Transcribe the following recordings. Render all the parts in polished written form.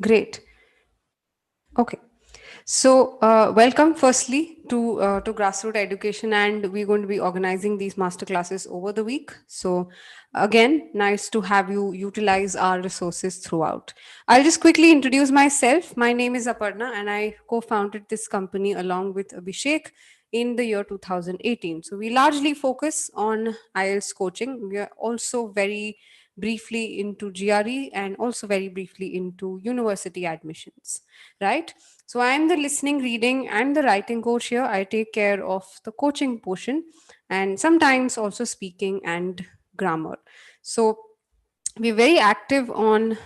Great. Okay. So, welcome firstly to grassroots education, and we're going to be organizing these master classes over the week. So, again, nice to have you utilize our resources throughout. I'll just quickly introduce myself. My name is Aparna, and I co-founded this company along with Abhishek in the year 2018. So, we largely focus on IELTS coaching. We are also very briefly into GRE and also very briefly into university admissions, right? So I'm the listening, reading, and the writing coach here. I take care of the coaching portion and sometimes also speaking and grammar. So we're very active on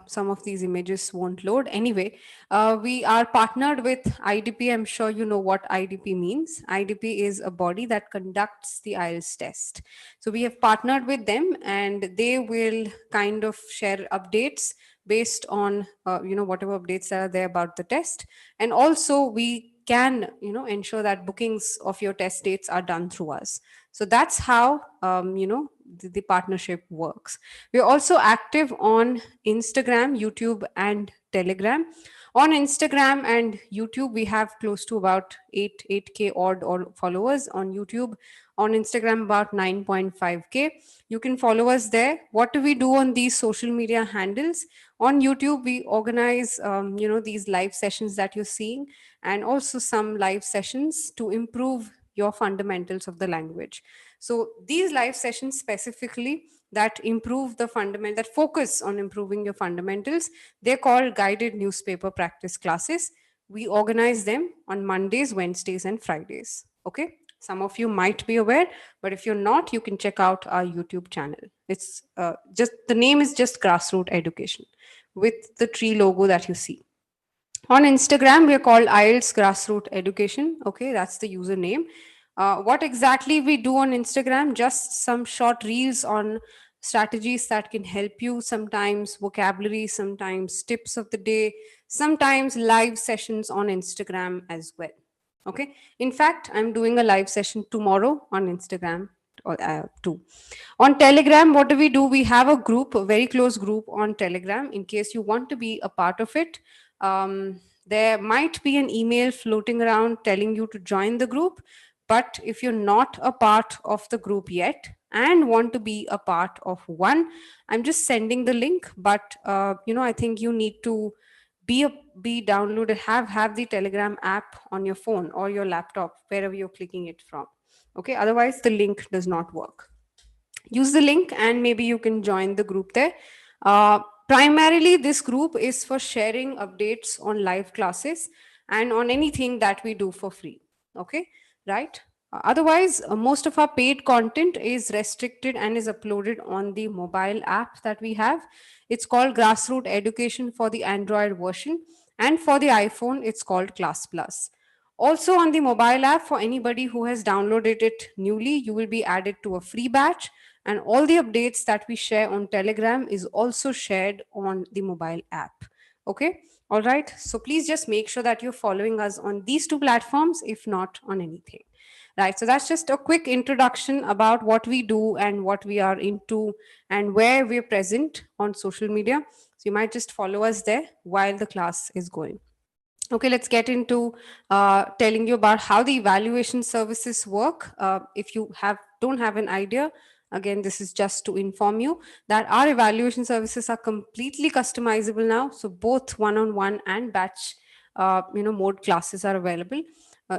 some of these images won't load anyway. We are partnered with IDP. I'm sure you know what IDP means. IDP is a body that conducts the IELTS test. So we have partnered with them, and they will kind of share updates based on whatever updates that are there about the test. And also we can ensure that bookings of your test dates are done through us. So that's how the partnership works. We're also active on Instagram, YouTube, and Telegram. On Instagram and YouTube, we have close to about 8k odd or followers. On YouTube, on Instagram, about 9.5k. You can follow us there. What do we do on these social media handles? On YouTube, we organize these live sessions that you're seeing, and also some live sessions to improve your fundamentals of the language. So these live sessions specifically that improve the fundament that focus on improving your fundamentals, they're called guided newspaper practice classes. We organize them on Mondays, Wednesdays, and Fridays. Okay, some of you might be aware, but if you're not, you can check out our YouTube channel. It's just the name is just Grassroots Education with the tree logo that you see. On Instagram, we are called IELTS Grassroots Education. Okay, that's the username. What exactly we do on Instagram? Just some short reels on strategies that can help you, sometimes vocabulary, sometimes tips of the day, sometimes live sessions on Instagram as well. Okay, in fact, I'm doing a live session tomorrow on Instagram too. On Telegram, what do? We have a group, a very close group on Telegram. In case you want to be a part of it, there might be an email floating around telling you to join the group. But if you're not a part of the group yet and want to be a part of one, I'm just sending the link. But I think you need to be a, be downloaded, have the Telegram app on your phone or your laptop, wherever you're clicking it from. Okay, otherwise the link does not work. Use the link and maybe you can join the group there. Primarily, this group is for sharing updates on live classes and on anything that we do for free. Okay, right? Otherwise, most of our paid content is restricted and is uploaded on the mobile app that we have. It's called Grassroots Education for the Android version, and for the iPhone, it's called Class Plus. Also, on the mobile app, for anybody who has downloaded it newly, you will be added to a free batch, and all the updates that we share on Telegram is also shared on the mobile app. Okay, all right. So please just make sure that you're following us on these two platforms, if not on anything. Right, so that's just a quick introduction about what we do and what we are into and where we're present on social media. So you might just follow us there while the class is going. Okay, let's get into telling you about how the evaluation services work. If you don't have an idea, again, this is just to inform you that our evaluation services are completely customizable now. So both one-on-one and batch, mode classes are available.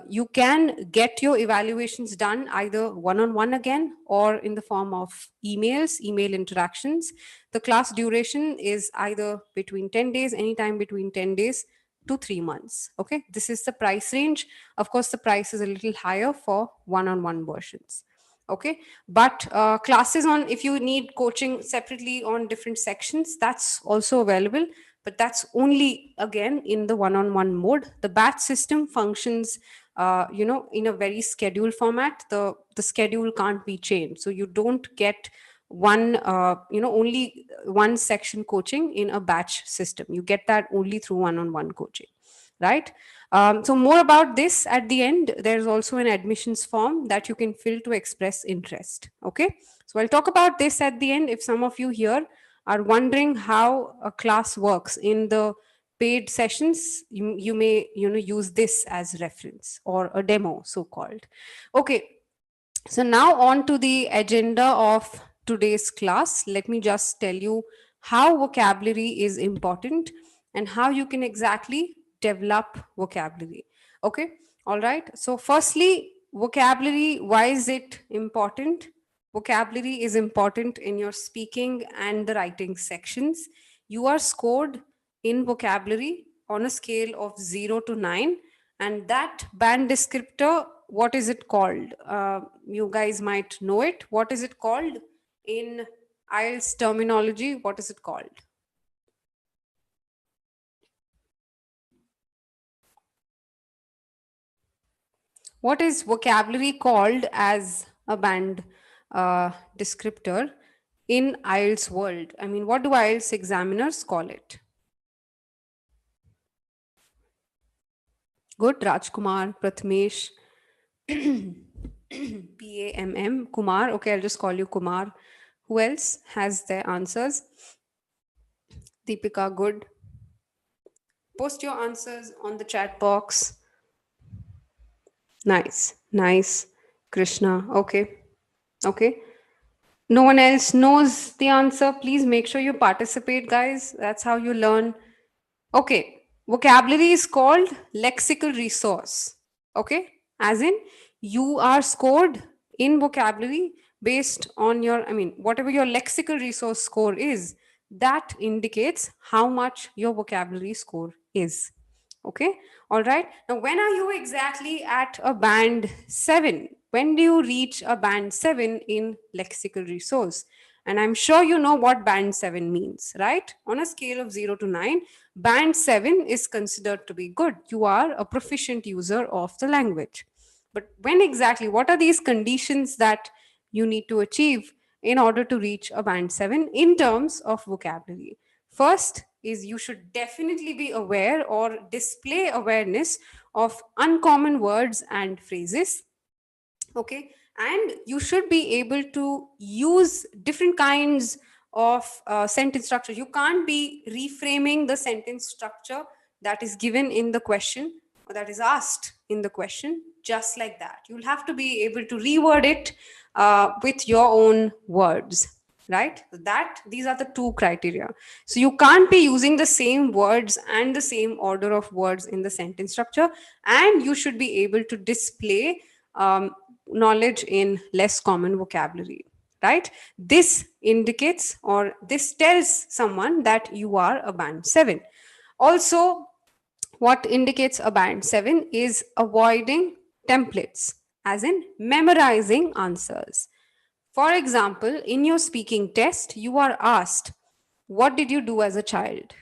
You can get your evaluations done either one-on-one again or in the form of email interactions. The class duration is either between 10 days, anytime between 10 days to 3 months. Okay, this is the price range. Of course, the price is a little higher for one-on-one versions. Okay, but classes on, if you need coaching separately on different sections, that's also available, but that's only again in the one-on-one mode. The batch system functions in a very scheduled format. The schedule can't be changed, so you don't get only one section coaching in a batch system. You get that only through one-on-one coaching, right? So more about this at the end. There's also an admissions form that you can fill to express interest. Okay, so I'll talk about this at the end. If some of you here are wondering how a class works in the paid sessions, you may use this as reference, or a demo so called. Okay, so now on to the agenda of today's class. Let me just tell you how vocabulary is important and how you can exactly develop vocabulary. Okay, all right. So, firstly, vocabulary, why is it important? Vocabulary is important in your speaking and the writing sections. You are scored in vocabulary on a scale of 0 to 9, and that band descriptor, what is it called? You guys might know it. What is it called in IELTS terminology? What is it called? What is vocabulary called as a band descriptor in IELTS world? I mean, what do IELTS examiners call it? Good, Rajkumar, Prathamesh, PAMM, Kumar. Okay, I'll just call you Kumar. Who else has their answers? Deepika, good. Post your answers on the chat box. Nice, nice. Krishna, okay, okay. No one else knows the answer. Please make sure you participate, guys. That's how you learn. Okay, vocabulary is called lexical resource. Okay, as in you are scored in vocabulary based on your, I mean, whatever your lexical resource score is, that indicates how much your vocabulary score is. Okay, all right. Now, when are you exactly at a band 7? When do you reach a band 7 in lexical resource? And I'm sure you know what band 7 means, right? On a scale of 0 to 9, band 7 is considered to be good. You are a proficient user of the language. But when exactly, what are these conditions that you need to achieve in order to reach a band 7 in terms of vocabulary? First is you should definitely be aware or display awareness of uncommon words and phrases. Okay, and you should be able to use different kinds of sentence structure. You can't be reframing the sentence structure that is given in the question or that is asked in the question just like that. You'll have to be able to reword it with your own words, right? That these are the two criteria. So you can't be using the same words and the same order of words in the sentence structure, and you should be able to display knowledge in less common vocabulary, right? This indicates or this tells someone that you are a band 7. Also, what indicates a band 7 is avoiding templates, as in memorizing answers. For example, in your speaking test, you are asked, what did you do as a child?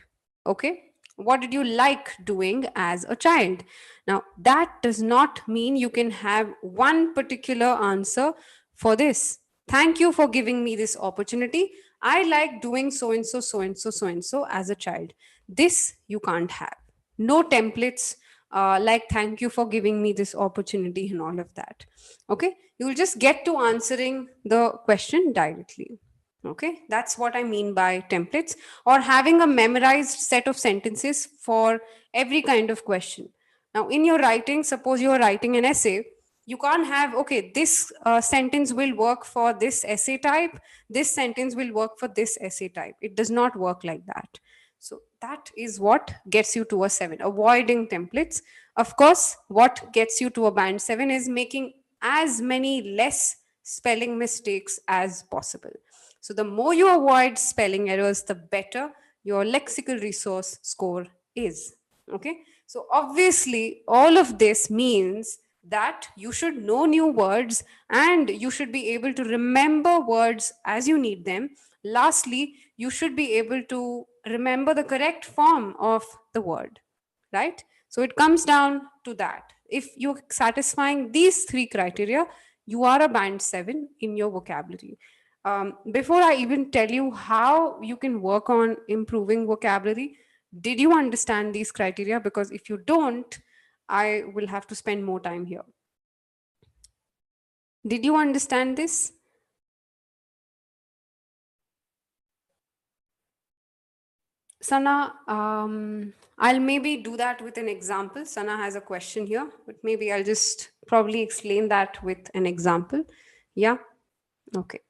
Okay. What did you like doing as a child? Now, that does not mean you can have one particular answer for this. Thank you for giving me this opportunity. I like doing so and so, so and so, so and so as a child. This you can't have. No templates like thank you for giving me this opportunity and all of that. Okay. You'll just get to answering the question directly. Okay, that's what I mean by templates, or having a memorized set of sentences for every kind of question. Now, in your writing, suppose you are writing an essay, you can't have, okay, this sentence will work for this essay type, this sentence will work for this essay type. It does not work like that. So, that is what gets you to a 7, avoiding templates. Of course, what gets you to a band 7 is making as many less spelling mistakes as possible. So the more you avoid spelling errors, the better your lexical resource score is. Okay. So obviously, all of this means that you should know new words and you should be able to remember words as you need them. Lastly, you should be able to remember the correct form of the word, right? So it comes down to that. If you're satisfying these three criteria, you are a band 7 in your vocabulary. Before I even tell you how you can work on improving vocabulary, did you understand these criteria? Because if you don't, I will have to spend more time here. Did you understand this? Sana, I'll maybe do that with an example. Sana has a question here, but maybe I'll just probably explain that with an example. Yeah. Okay.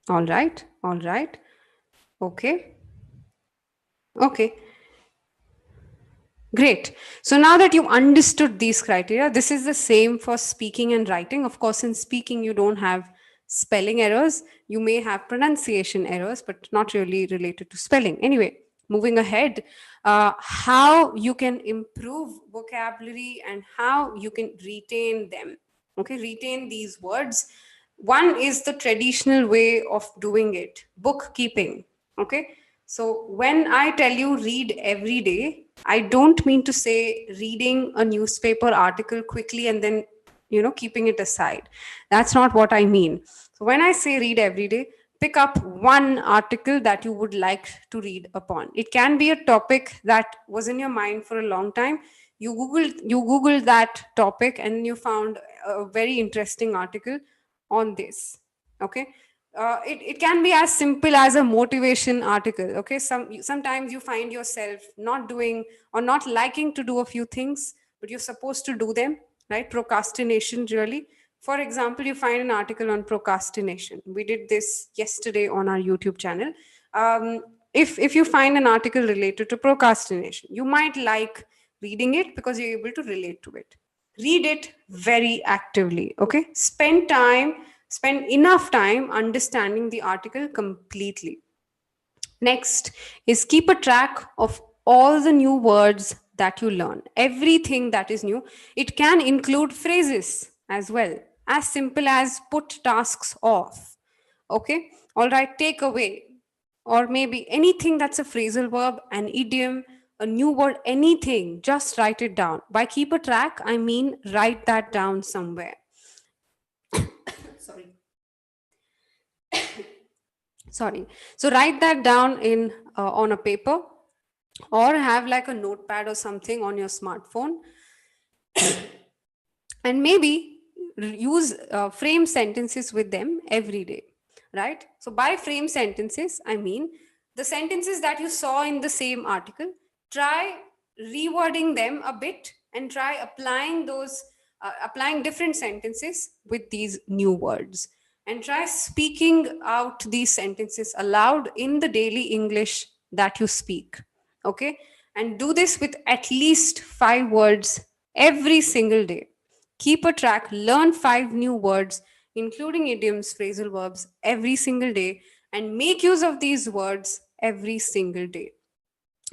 All right. All right. Okay. Okay. Great. So now that you understood these criteria, this is the same for speaking and writing. Of course, in speaking, you don't have spelling errors. You may have pronunciation errors, but not really related to spelling. Anyway, moving ahead, how you can improve vocabulary and how you can retain them. Okay, retain these words. One is the traditional way of doing it, bookkeeping. Okay, so when I tell you read every day, I don't mean to say reading a newspaper article quickly and then, keeping it aside. That's not what I mean. So when I say read every day, pick up one article that you would like to read upon. It can be a topic that was in your mind for a long time. You googled that topic and you found a very interesting article on this. Okay, it can be as simple as a motivation article. Okay, sometimes you find yourself not doing or not liking to do a few things, but you're supposed to do them, right? Procrastination, really. For example, you find an article on procrastination. We did this yesterday on our YouTube channel. If you find an article related to procrastination, you might like reading it because you're able to relate to it. Read it very actively. Okay, spend enough time understanding the article completely. Next is keep a track of all the new words that you learn, everything that is new. It can include phrases as well, as simple as put tasks off. Okay, all right, take away, or maybe anything that's a phrasal verb, an idiom, a new word, anything, just write it down. By keep a track, I mean write that down somewhere. Sorry. Sorry. So write that down in on a paper, or have like a notepad or something on your smartphone, and maybe use frame sentences with them every day, right? So by frame sentences, I mean the sentences that you saw in the same article, try rewording them a bit and try applying different sentences with these new words, and try speaking out these sentences aloud in the daily English that you speak. Okay, and do this with at least 5 words every single day. Keep a track, learn 5 new words, including idioms, phrasal verbs, every single day, and make use of these words every single day.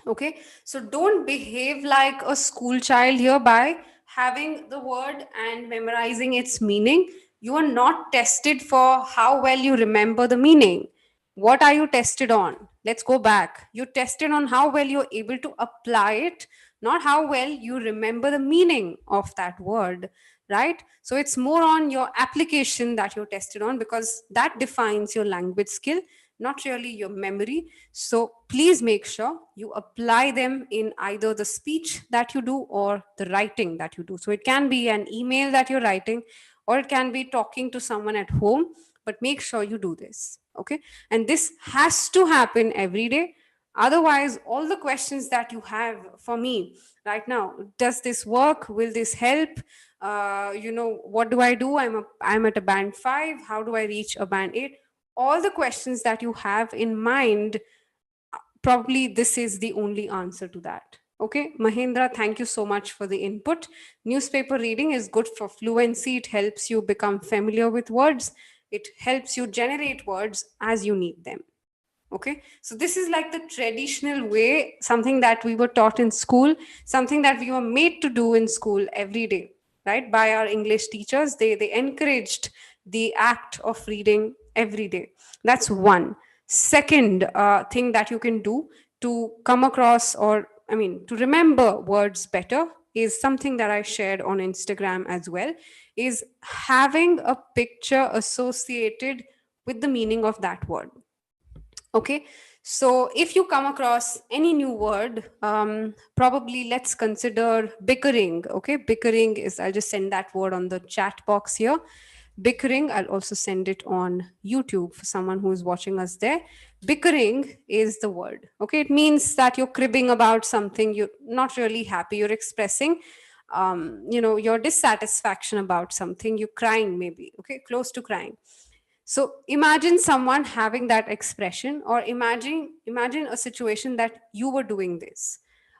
Okay, so don't behave like a school child here by having the word and memorizing its meaning. You are not tested for how well you remember the meaning. What are you tested on? Let's go back. You're tested on how well you're able to apply it, not how well you remember the meaning of that word, right? So it's more on your application that you're tested on, because that defines your language skill, not really your memory. So please make sure you apply them in either the speech that you do or the writing that you do. So it can be an email that you're writing, or it can be talking to someone at home, but make sure you do this. Okay, and this has to happen every day. Otherwise, all the questions that you have for me right now, does this work, will this help, what do I do, I'm at a band 5, how do I reach a band 8, all the questions that you have in mind, probably this is the only answer to that. Okay, Mahendra, thank you so much for the input. Newspaper reading is good for fluency. It helps you become familiar with words. It helps you generate words as you need them. Okay, so this is like the traditional way, something that we were taught in school, something that we were made to do in school every day, right? By our English teachers, they encouraged the act of reading every day. That's one. Second thing that you can do to come across, or I mean to remember words better, is something that I shared on Instagram as well, is having a picture associated with the meaning of that word. Okay, so if you come across any new word, probably let's consider bickering. Okay, bickering is, I'll just send that word on the chat box here. Bickering, I'll also send it on YouTube for someone who is watching us there. Bickering is the word. Okay, it means that you're cribbing about something, you're not really happy, you're expressing your dissatisfaction about something, you're crying maybe, okay, close to crying. So imagine someone having that expression, or imagine a situation that you were doing this.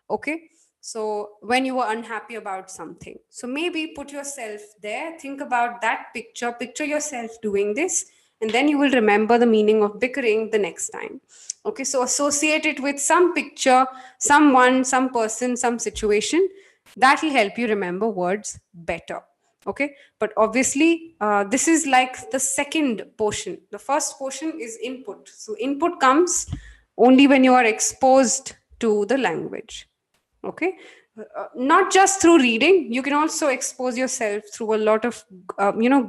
Okay, so when you were unhappy about something, so maybe put yourself there, think about that picture yourself doing this, and then you will remember the meaning of bickering the next time. Okay, so associate it with some picture, someone, some person, some situation. That will help you remember words better. Okay, but obviously this is like the second portion. The first portion is input. So input comes only when you are exposed to the language. Okay, not just through reading, you can also expose yourself through a lot of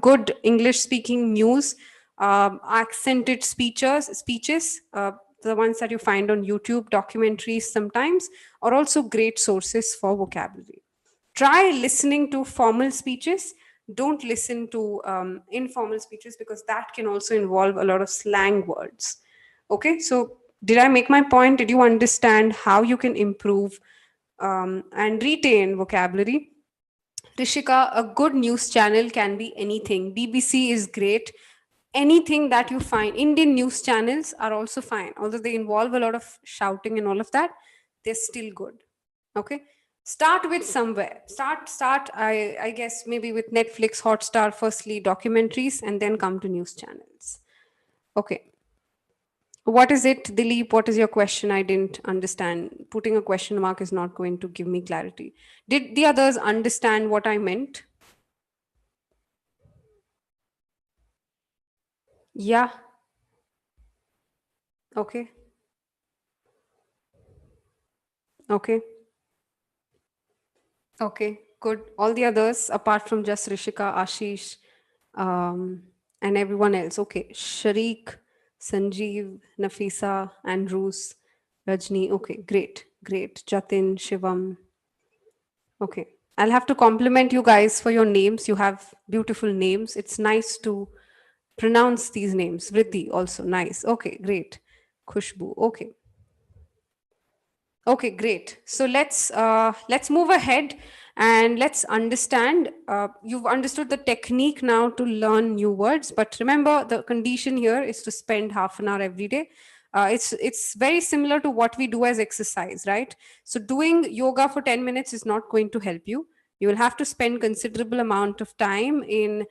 good English speaking news, accented speeches, the ones that you find on YouTube, documentaries sometimes, are also great sources for vocabulary. Try listening to formal speeches. Don't listen to informal speeches, because that can also involve a lot of slang words. Okay, so did I make my point? Did you understand how you can improve and retain vocabulary? Rishika, a good news channel can be anything. BBC is great. Anything that you find, Indian news channels are also fine. Although they involve a lot of shouting and all of that, they're still good. Okay. Start with somewhere. Start, I guess, maybe with Netflix, Hotstar, firstly, documentaries, and then come to news channels. Okay. What is it, Dilip? What is your question? I didn't understand. Putting a question mark is not going to give me clarity. Did the others understand what I meant? Yeah. Okay. Okay. Okay. Good. All the others, apart from just Rishika, Ashish, um, and everyone else. Okay. Sharik, Sanjeev, Nafisa, Andrews, Rajni. Okay. Great. Great. Jatin, Shivam. Okay. I'll have to compliment you guys for your names. You have beautiful names. It's nice to pronounce these names. Vriddhi also nice. Okay, great. Khushbu. Okay. Okay, great. So let's move ahead and let's understand. You've understood the technique now to learn new words, but remember the condition here is to spend half an hour every day. It's very similar to what we do as exercise, right? So doing yoga for 10 minutes is not going to help you. You will have to spend considerable amount of time in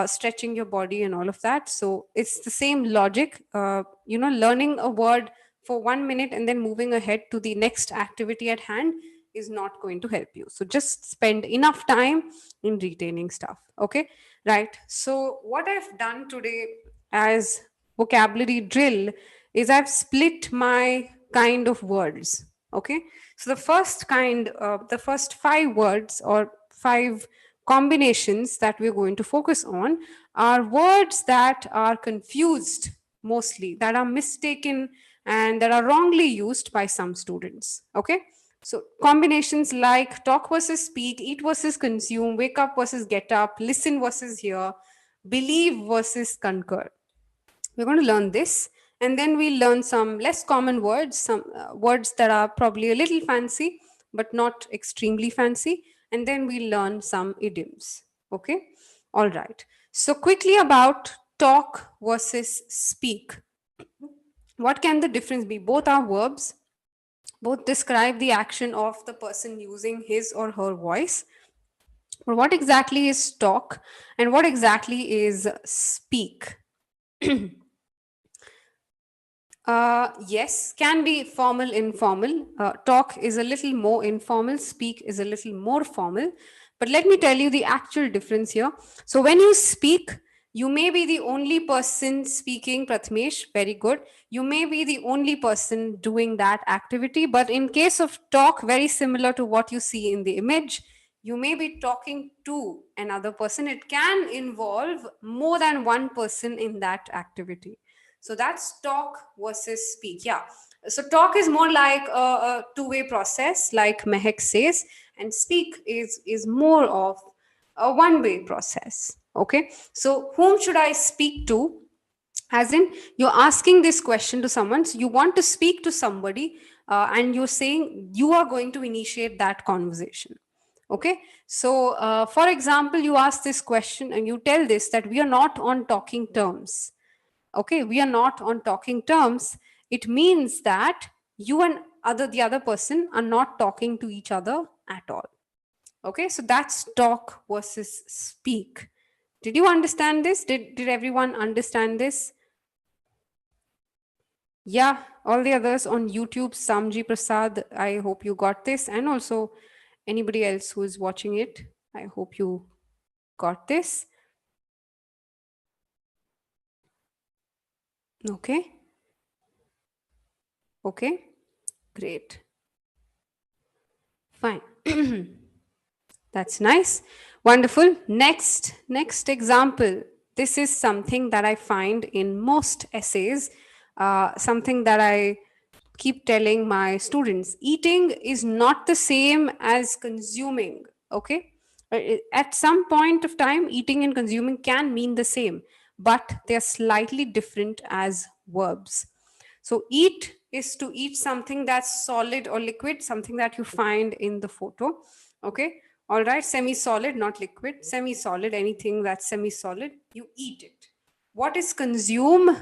stretching your body and all of that. So it's the same logic. Learning a word for 1 minute and then moving ahead to the next activity at hand is not going to help you. So just spend enough time in retaining stuff. Okay, right. So what I've done today as vocabulary drill is I've split my kind of words. Okay, so the first five words or five combinations that we're going to focus on are words that are confused, mostly that are mistaken and that are wrongly used by some students. Okay, so combinations like talk versus speak, eat versus consume, wake up versus get up, listen versus hear, believe versus concur. We're going to learn this, and then we'll learn some less common words, some words that are probably a little fancy but not extremely fancy, and then we'll learn some idioms. Okay, all right. So quickly about talk versus speak. What can the difference be? Both are verbs, both describe the action of the person using his or her voice. But what exactly is talk and what exactly is speak? Yes, can be formal, informal. Talk is a little more informal, speak is a little more formal. But let me tell you the actual difference here. So, when you speak, you may be the only person speaking, Prathamesh, very good. You may be the only person doing that activity. But in case of talk, very similar to what you see in the image, you may be talking to another person. It can involve more than one person in that activity. So that's talk versus speak. Yeah. So talk is more like a two-way process, like Mehak says, and speak is more of a one-way process. Okay, so whom should I speak to? As in, you're asking this question to someone, so you want to speak to somebody, and you're saying you are going to initiate that conversation. Okay, so for example, you ask this question and you tell this that we are not on talking terms. Okay, we are not on talking terms. It means that you and the other person are not talking to each other at all. Okay, so that's talk versus speak. Did you understand this? Did everyone understand this? Yeah, all the others on YouTube, Samji Prasad, I hope you got this. And also anybody else who is watching it, I hope you got this. Okay. Okay. Great. Fine. That's nice. Wonderful. Next example. This is something that I find in most essays, something that I keep telling my students. Eating is not the same as consuming. Okay. At some point of time, eating and consuming can mean the same, but they're slightly different as verbs. So, eat is to eat something that's solid or liquid, something that you find in the photo. Okay. All right. Semi solid, not liquid. Semi solid, anything that's semi solid, you eat it. What is consume?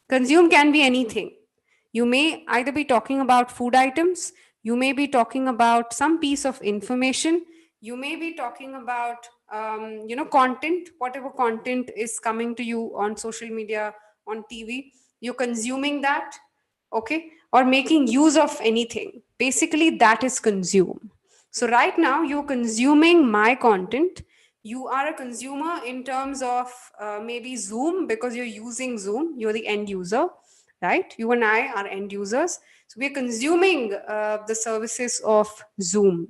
Consume can be anything. You may either be talking about food items, you may be talking about some piece of information, you may be talking about content, whatever content is coming to you on social media, on TV, you're consuming that. Okay, or making use of anything, basically that is consume. So right now you're consuming my content. You are a consumer in terms of maybe Zoom, because you're using Zoom, you're the end user, right? You and I are end users, so we're consuming the services of Zoom.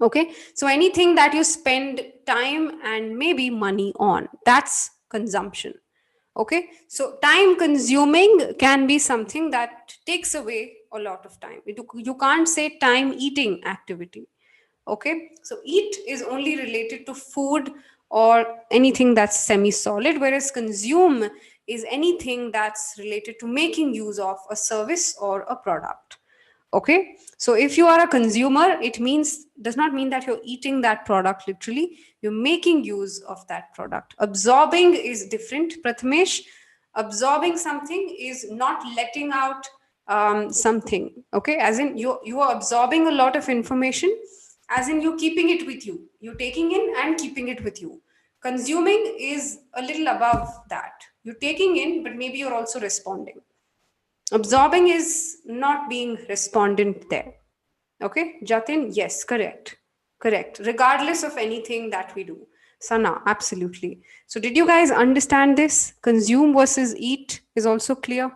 Okay, so anything that you spend time and maybe money on, that's consumption. Okay, so time consuming can be something that takes away a lot of time. You can't say time eating activity. Okay, so eat is only related to food or anything that's semi solid, whereas consume is anything that's related to making use of a service or a product. Okay, so if you are a consumer, it means, does not mean that you're eating that product literally, you're making use of that product. Absorbing is different, Prathamesh. Absorbing something is not letting out something. Okay, as in you are absorbing a lot of information, as in you're keeping it with you, you're taking in and keeping it with you. Consuming is a little above that, you're taking in but maybe you're also responding. Absorbing is not being respondent there. Okay, Jatin, yes, correct. Correct. Regardless of anything that we do. Sana, absolutely. So, did you guys understand this? Consume versus eat is also clear.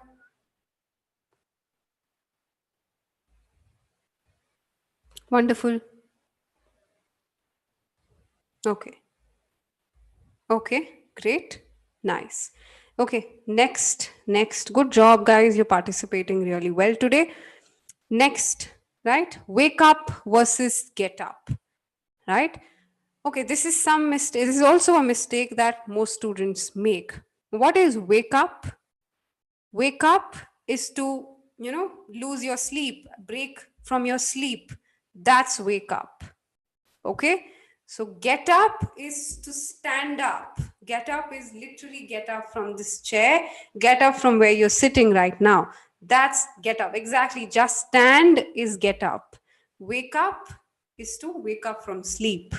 Wonderful. Okay. Okay, great. Nice. Okay, next. Good job, guys. You're participating really well today. Next, right? Wake up versus get up, right? Okay, this is some mistake. This is also a mistake that most students make. What is wake up? Wake up is to, lose your sleep, break from your sleep. That's wake up. Okay, so get up is to stand up. Get up is literally get up from this chair, get up from where you're sitting right now. That's get up. Exactly, just stand is get up. Wake up is to wake up from sleep.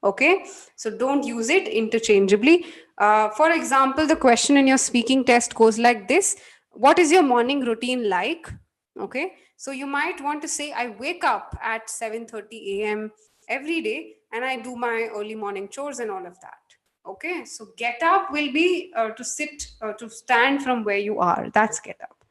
Okay, so don't use it interchangeably. For example, the question in your speaking test goes like this: what is your morning routine like? Okay, so you might want to say, I wake up at 7:30 a.m. every day and I do my early morning chores and all of that. Okay, so get up will be to sit, to stand from where you are. That's get up.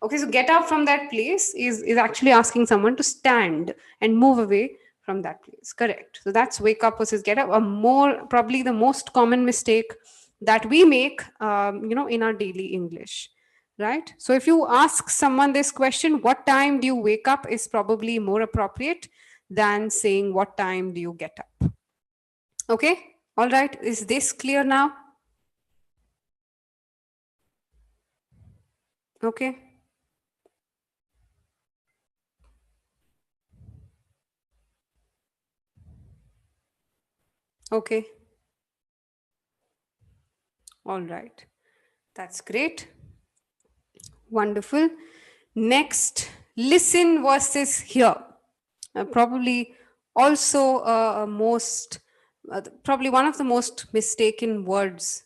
Okay, so get up from that place is actually asking someone to stand and move away from that place. Correct. So that's wake up versus get up. A more, probably the most common mistake that we make, in our daily English, right? So if you ask someone this question, what time do you wake up, is probably more appropriate than saying what time do you get up. Okay. All right, is this clear now? Okay. Okay. All right. That's great. Wonderful. Next, listen versus hear. Probably also probably one of the most mistaken words.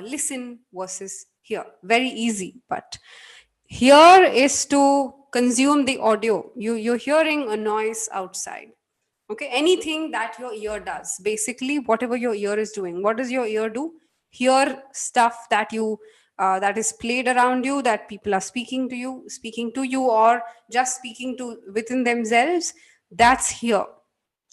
Listen versus hear. Very easy, but hear is to consume the audio. You're hearing a noise outside. Okay, anything that your ear does, basically whatever your ear is doing, what does your ear do? Hear stuff that you that is played around you, that people are speaking to you or just speaking to within themselves. That's hear.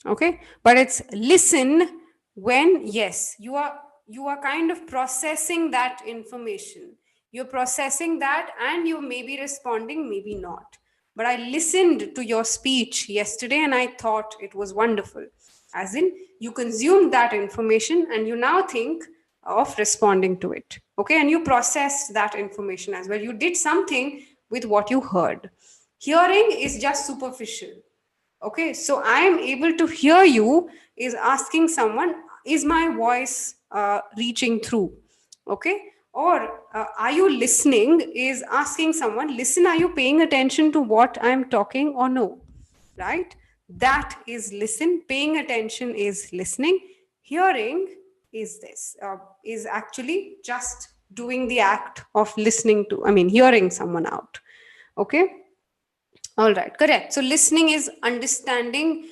Okay, but it's listen when, yes, you are kind of processing that information. You're processing that and you may be responding, maybe not. But I listened to your speech yesterday and I thought it was wonderful. As in, you consumed that information and you now think of responding to it. Okay, and you processed that information as well. You did something with what you heard. Hearing is just superficial. Okay, so I am able to hear you is asking someone, is my voice reaching through? Okay, or are you listening is asking someone, listen, are you paying attention to what I'm talking or no? Right, that is listen. Paying attention is listening. Hearing is this is actually just doing the act of listening to, I mean, hearing someone out. Okay. All right, correct. So listening is understanding,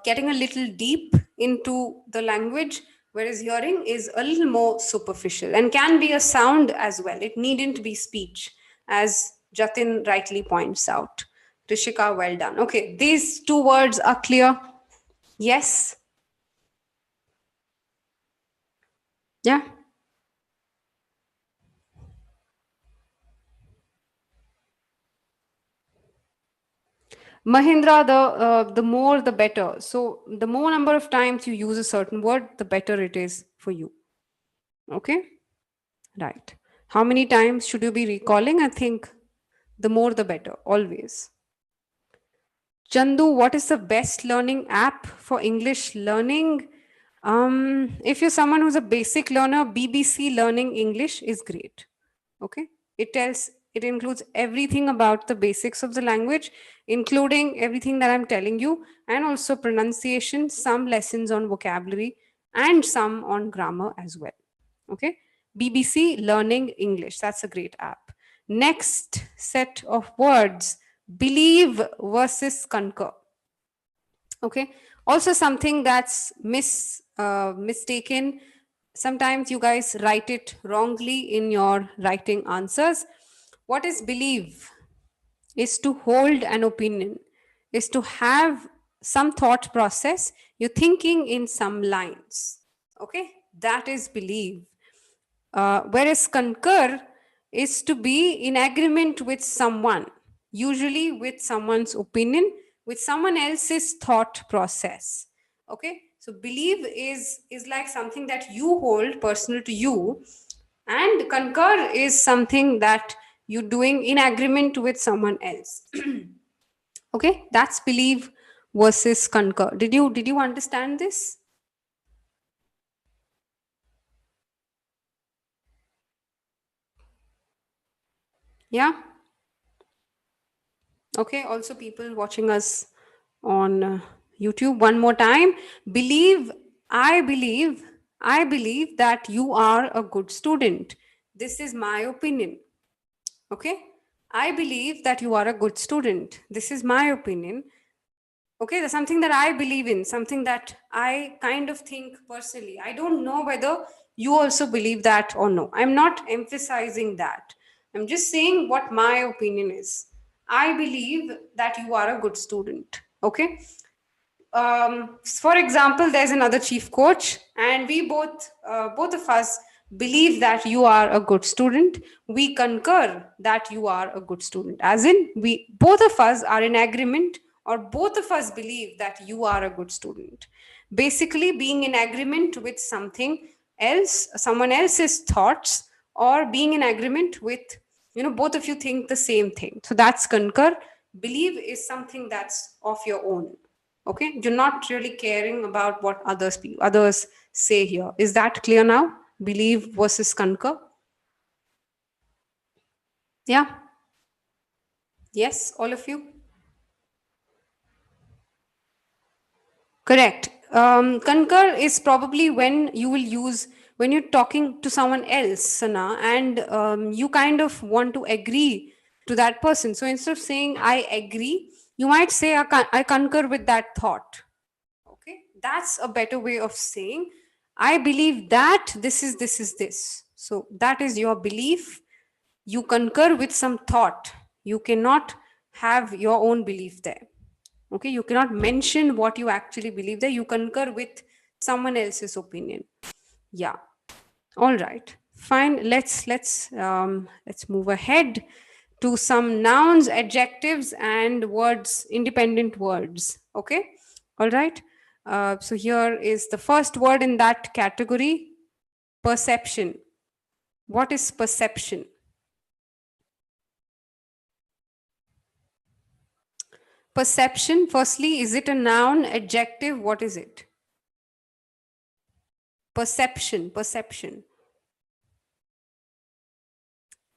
getting a little deep into the language, whereas hearing is a little more superficial and can be a sound as well. It needn't be speech, as Jatin rightly points out. Rishika, well done. Okay, these two words are clear. Yes. Yeah. Mahindra, the more the better. So the more number of times you use a certain word, the better it is for you. Okay. Right. How many times should you be recalling? I think the more the better, always. Chandu, what is the best learning app for English learning? If you're someone who's a basic learner, BBC Learning English is great. Okay. It includes everything about the basics of the language, including everything that I'm telling you, and also pronunciation, some lessons on vocabulary, and some on grammar as well. Okay, BBC Learning English, that's a great app. Next set of words, believe versus concur. Okay, also something that's mistaken. Sometimes you guys write it wrongly in your writing answers. What is believe? Is to hold an opinion, is to have some thought process. You're thinking in some lines. Okay, that is believe. Whereas concur is to be in agreement with someone, usually with someone's opinion, with someone else's thought process. Okay, so believe is like something that you hold personal to you, and concur is something that you're doing in agreement with someone else. Okay, that's believe versus concur. Did you understand this? Yeah. Okay, also people watching us on YouTube, one more time. Believe, I believe, I believe that you are a good student. This is my opinion. Okay, I believe that you are a good student. This is my opinion. Okay, there's something that I believe in, something that I kind of think personally. I don't know whether you also believe that or no. I'm not emphasizing that. I'm just saying what my opinion is. I believe that you are a good student. Okay, for example, there's another chief coach, and we both of us believe that you are a good student. We concur that you are a good student, as in we both of us are in agreement, or both of us believe that you are a good student. Basically, being in agreement with something else, someone else's thoughts, or being in agreement with, both of you think the same thing. So that's concur. Believe is something that's of your own. Okay, you're not really caring about what others say here. Is that clear now? Believe versus concur. Yeah. Yes, all of you. Correct. Concur is probably when you will use when you're talking to someone else, Sana, and you kind of want to agree to that person. So instead of saying I agree, you might say I concur with that thought. Okay, that's a better way of saying I believe that this. So that is your belief. You concur with some thought. You cannot have your own belief there. Okay, you cannot mention what you actually believe there. You concur with someone else's opinion. Yeah. All right. Fine. Let's move ahead to some nouns, adjectives, and words, independent words. Okay. All right. So here is the first word in that category: perception. What is perception? Perception, firstly, is it a noun, adjective? What is it? Perception.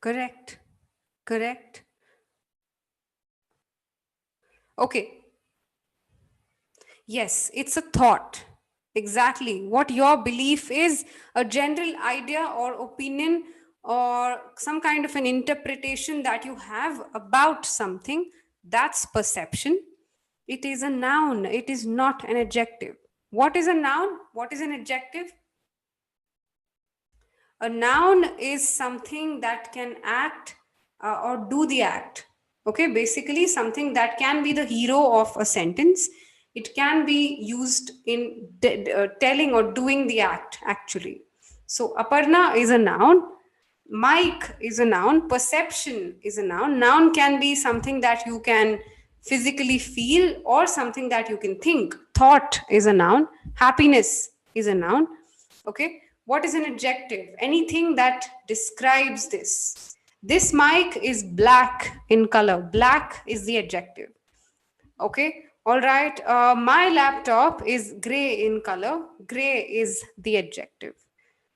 Correct. Correct. Okay. Yes, it's a thought. Exactly. What your belief is, a general idea or opinion or some kind of an interpretation that you have about something, that's perception. It is a noun, it is not an adjective. What is a noun? What is an adjective? A noun is something that can act or do the act. Okay, basically something that can be the hero of a sentence. It can be used in telling or doing the act actually. So Aparna is a noun. Mike is a noun. Perception is a noun. Noun can be something that you can physically feel or something that you can think. Thought is a noun. Happiness is a noun. Okay. What is an adjective? Anything that describes this. This mic is black in color. Black is the adjective. Okay. All right. My laptop is gray in color. Gray is the adjective.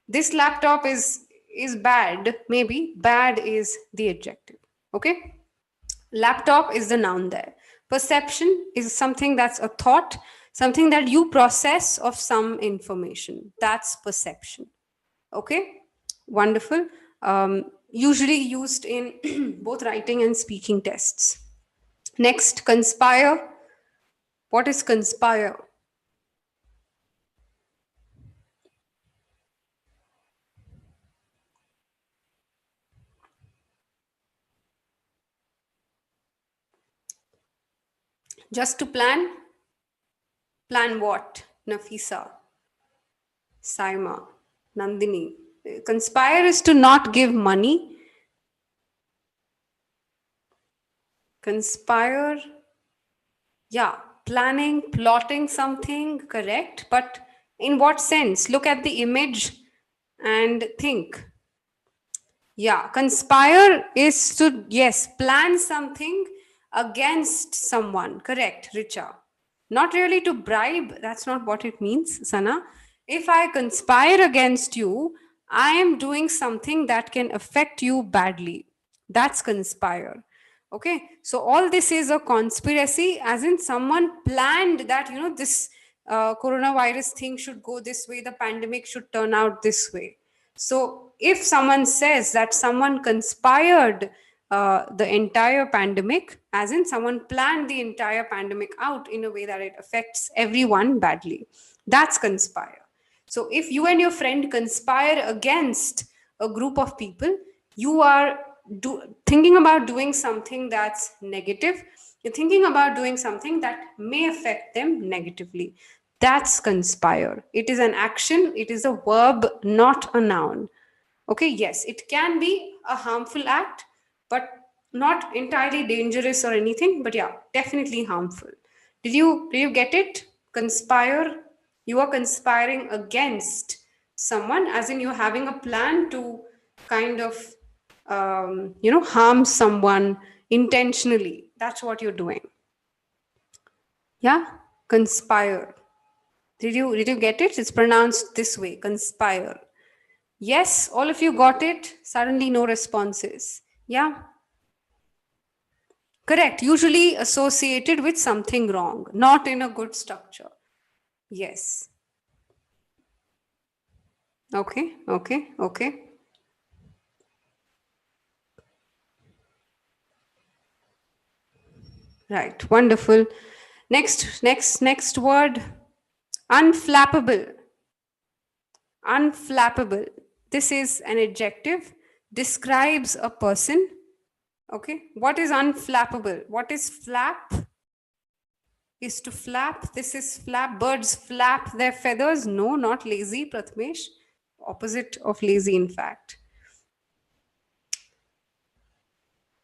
This laptop is bad. Maybe bad is the adjective. Okay. Laptop is the noun there. Perception is something that's a thought, something that you process of some information. That's perception. Okay, wonderful. Usually used in both writing and speaking tests. Next, conspire. What is conspire? Just to plan? Plan what? Nafisa, Saima, Nandini. Conspire is to not give money. Conspire, yeah, planning, plotting something, correct. But in what sense? Look at the image and think. Yeah, conspire is to, yes, plan something against someone. Correct, Richa. Not really to bribe, that's not what it means, Sana. If I conspire against you, I am doing something that can affect you badly. That's conspire. Okay, so all this is a conspiracy, as in someone planned that, this coronavirus thing should go this way, the pandemic should turn out this way. So if someone says that someone conspired the entire pandemic, as in someone planned the entire pandemic out in a way that it affects everyone badly, that's conspire. So if you and your friend conspire against a group of people, you are thinking about doing something that's negative. You're thinking about doing something that may affect them negatively. That's conspire. It is an action, it is a verb, not a noun. Okay, yes, it can be a harmful act, but not entirely dangerous or anything, but yeah, definitely harmful. Did you get it? Conspire. You are conspiring against someone, as in you're having a plan to kind of, harm someone intentionally. That's what you're doing. Yeah, conspire. Did you get it? It's pronounced this way, conspire. Yes, all of you got it. Suddenly, no responses. Yeah, correct. Usually associated with something wrong, not in a good structure. Yes. Okay, okay, okay. Right. Wonderful. Next word. Unflappable. Unflappable. This is an adjective, describes a person. Okay. What is unflappable? What is flap? Is to flap. This is flap. Birds flap their feathers. No, not lazy, Pratmesh. Opposite of lazy, in fact.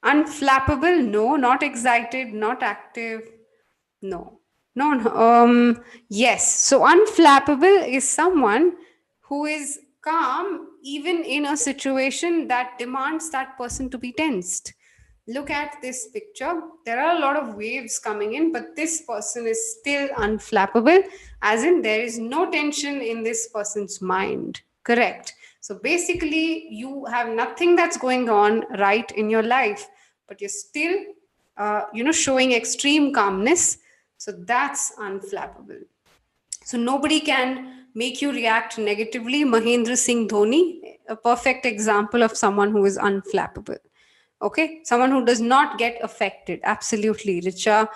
Unflappable. No, not excited, not active. No. No, no. Yes. So unflappable is someone who is calm even in a situation that demands that person to be tensed. Look at this picture. There are a lot of waves coming in, but this person is still unflappable, as in there is no tension in this person's mind. Correct. So basically, you have nothing that's going on right in your life, but you're still, showing extreme calmness. So that's unflappable. So nobody can make you react negatively. Mahendra Singh Dhoni, a perfect example of someone who is unflappable. Okay, someone who does not get affected. Absolutely, Richa,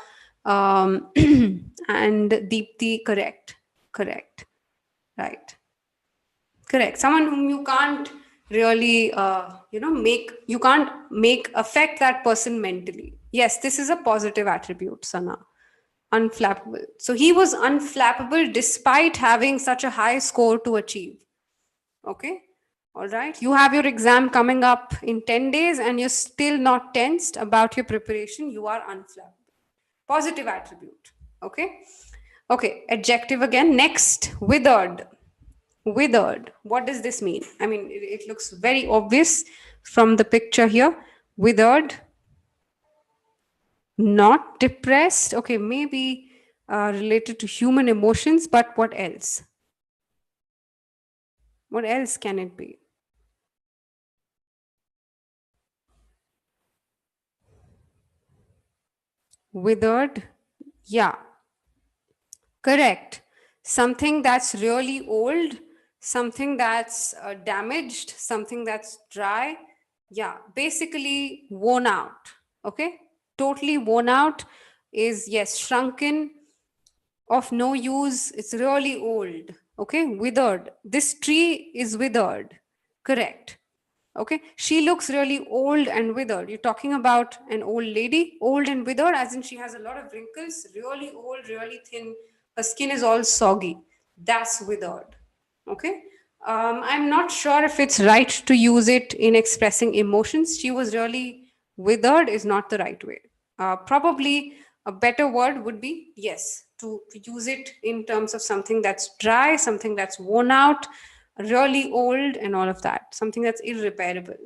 and Deepthi. Correct, right, correct. Someone whom you can't really, you can't make affect that person mentally. Yes, this is a positive attribute, Sana. Unflappable. So he was unflappable despite having such a high score to achieve. Okay. All right. You have your exam coming up in 10 days and you're still not tensed about your preparation. You are unflappable. Positive attribute. Okay. Okay. Adjective again. Next, withered. Withered. What does this mean? I mean, it looks very obvious from the picture here. Withered, not depressed. Okay, maybe related to human emotions, but what else? What else can it be? Withered. Yeah, correct. Something that's really old, something that's damaged, something that's dry. Yeah, basically worn out. Okay, totally worn out is, yes, shrunken, of no use. It's really old. Okay, withered. This tree is withered. Correct. Okay, she looks really old and withered. You're talking about an old lady, old and withered, as in she has a lot of wrinkles, really old, really thin. Her skin is all soggy. That's withered. Okay. I'm not sure if it's right to use it in expressing emotions. She was really withered, is not the right way. Probably a better word would be, yes, to use it in terms of something that's dry, something that's worn out, really old, and all of that. Something that's irreparable.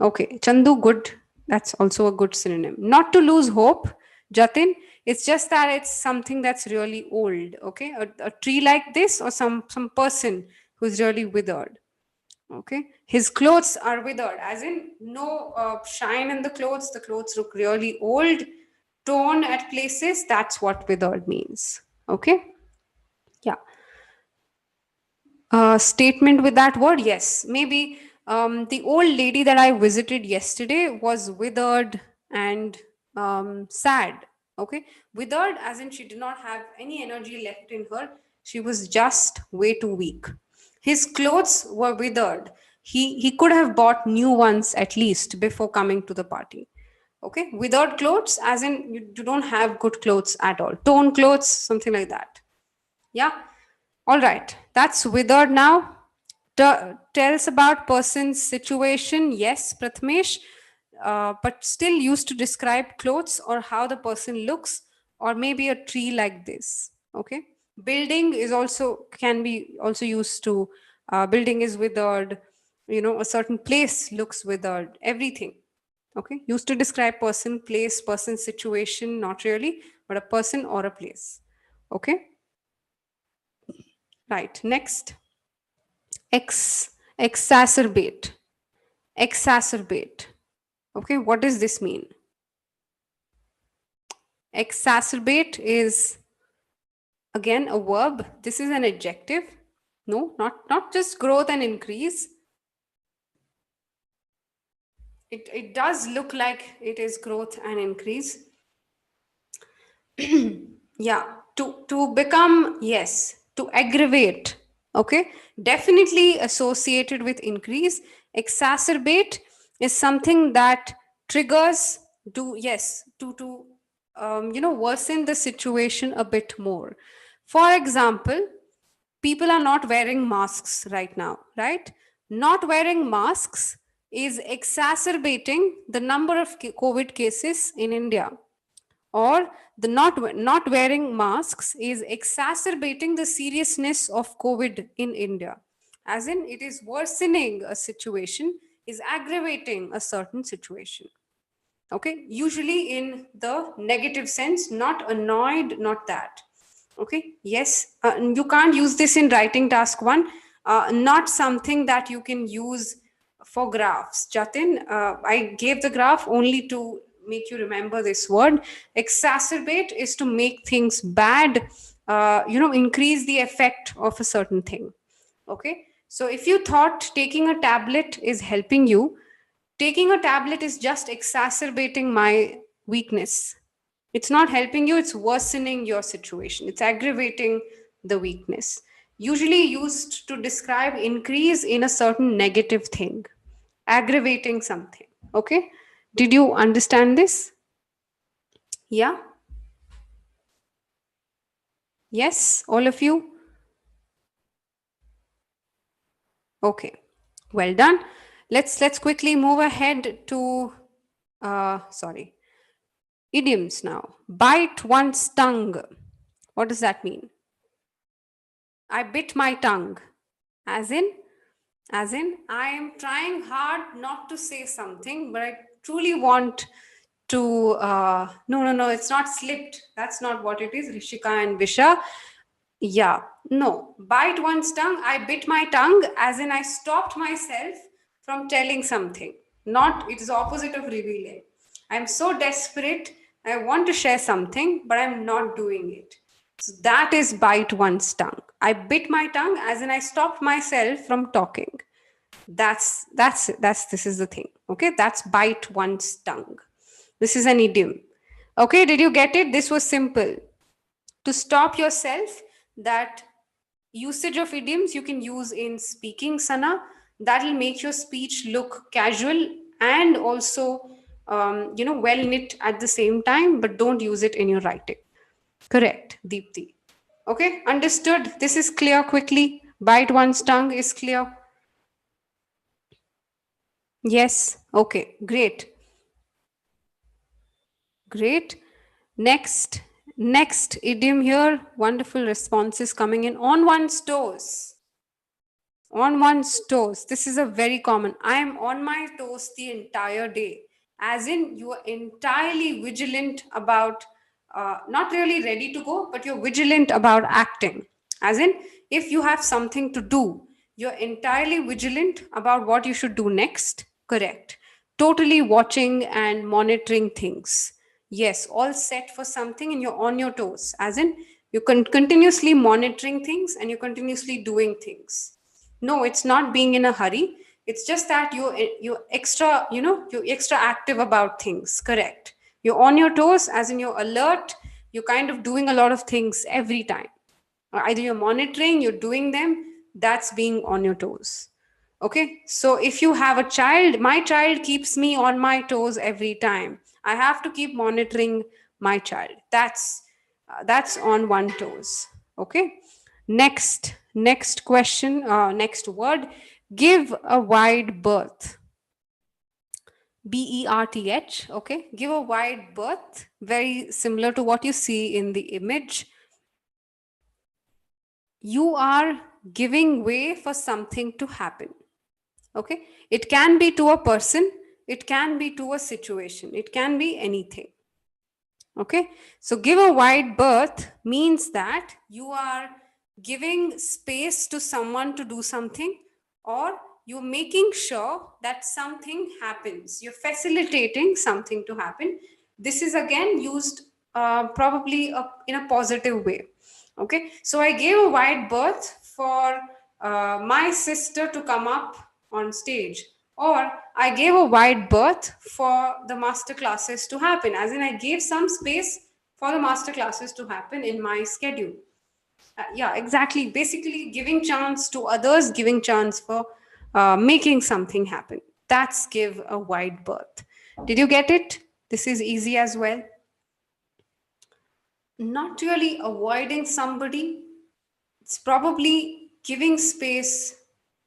Okay, Chandu, good. That's also a good synonym. Not to lose hope, Jatin. It's just that it's something that's really old. Okay, a tree like this, or some person who's really withered. Okay, his clothes are withered, as in no shine in the clothes. The clothes look really old, torn at places. That's what withered means. Okay, yeah. Statement with that word, yes, maybe the old lady that I visited yesterday was withered and sad. Okay, withered as in she did not have any energy left in her. She was just way too weak. His clothes were withered. He could have bought new ones at least before coming to the party. Okay, withered clothes as in you don't have good clothes at all, torn clothes, something like that. Yeah. All right. That's withered now. Tells about person's situation. Yes, Prathmesh. But still used to describe clothes or how the person looks, or maybe a tree like this. Okay. Building is also can be also used to building is withered. A certain place looks withered. Everything. Okay, used to describe person, place, person, situation, not really, but a person or a place. Okay, right. Next, exacerbate. Exacerbate. Okay, what does this mean? Exacerbate is again a verb. This is an adjective. No, not just growth and increase. It does look like it is growth and increase. Yeah, to become, yes, to aggravate. Okay, definitely associated with increase. Exacerbate is something that triggers to, yes, to worsen the situation a bit more. For example, people are not wearing masks right now, right? Not wearing masks is exacerbating the number of COVID cases in India, or the not wearing masks is exacerbating the seriousness of COVID in India, as in it is worsening a situation, is aggravating a certain situation. Okay, usually in the negative sense, not annoyed, not that. Okay, yes, you can't use this in writing task 1, not something that you can use for graphs. Jatin, I gave the graph only to make you remember this word. Exacerbate is to make things bad, increase the effect of a certain thing. Okay, so if you thought taking a tablet is helping you, taking a tablet is just exacerbating my weakness. It's not helping you, it's worsening your situation. It's aggravating the weakness. Usually used to describe increase in a certain negative thing, aggravating something. Okay? Did you understand this? Yeah? Yes? All of you? Okay. Well done. Let's quickly move ahead to sorry. Idioms now. Bite one's tongue. What does that mean? I bit my tongue. As in, I am trying hard not to say something, but I truly want to. No, it's not slipped. That's not what it is. Rishika and Visha. Yeah, no. Bite one's tongue. I bit my tongue, as in I stopped myself from telling something. Not, it is opposite of revealing. I'm so desperate. I want to share something, but I'm not doing it. So that is bite one's tongue. I bit my tongue, as in I stopped myself from talking. That's this is the thing. Okay, that's bite one's tongue. This is an idiom. Okay, did you get it? This was simple. To stop yourself, that usage of idioms you can use in speaking, Sana. That will make your speech look casual and also well knit at the same time, but don't use it in your writing. Correct, Deepthi. Okay, understood. This is clear quickly. Bite one's tongue is clear. Yes. Okay, great. Great. Next idiom here. Wonderful responses coming in. On one's toes. On one's toes. This is a very common. I am on my toes the entire day. As in, you are entirely vigilant about, not really ready to go, but you're vigilant about acting. As in, if you have something to do, you're entirely vigilant about what you should do next. Correct. Totally watching and monitoring things. Yes, all set for something and you're on your toes. As in, you're continuously monitoring things and you're continuously doing things. No, it's not being in a hurry. It's just that you're extra, you're extra active about things. Correct. You're on your toes, as in you're alert. You're kind of doing a lot of things every time. Or either you're monitoring, you're doing them. That's being on your toes. Okay. So if you have a child, my child keeps me on my toes every time. I have to keep monitoring my child. That's on one toes. Okay. Next question, next word. Give a wide berth. BERTH. Okay, give a wide berth, very similar to what you see in the image. you are giving way for something to happen. Okay, it can be to a person, it can be to a situation, it can be anything. Okay, so give a wide berth means that you are giving space to someone to do something, or you're making sure that something happens, you're facilitating something to happen. This is again used probably in a positive way. Okay, so I gave a wide berth for my sister to come up on stage, or I gave a wide berth for the master classes to happen, as in I gave some space for the master classes to happen in my schedule. Yeah, exactly, basically giving chance to others, giving chance for making something happen. That's give a wide berth. Did you get it? This is easy as well. Not really avoiding somebody, it's probably giving space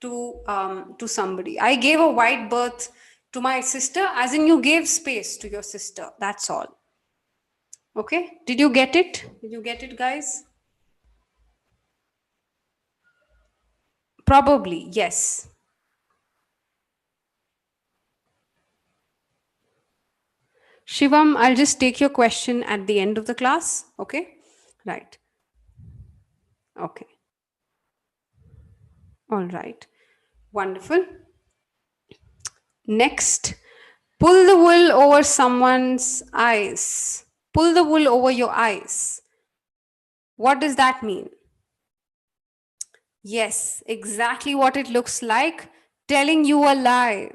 to somebody. I gave a wide berth to my sister, as in you gave space to your sister. That's all. Okay. Did you get it? Did you get it, guys? Probably yes. Shivam, I'll just take your question at the end of the class. Okay. Right. Okay. All right. Wonderful. Next, pull the wool over someone's eyes. Pull the wool over your eyes. What does that mean? Yes, exactly what it looks like. Telling you a lie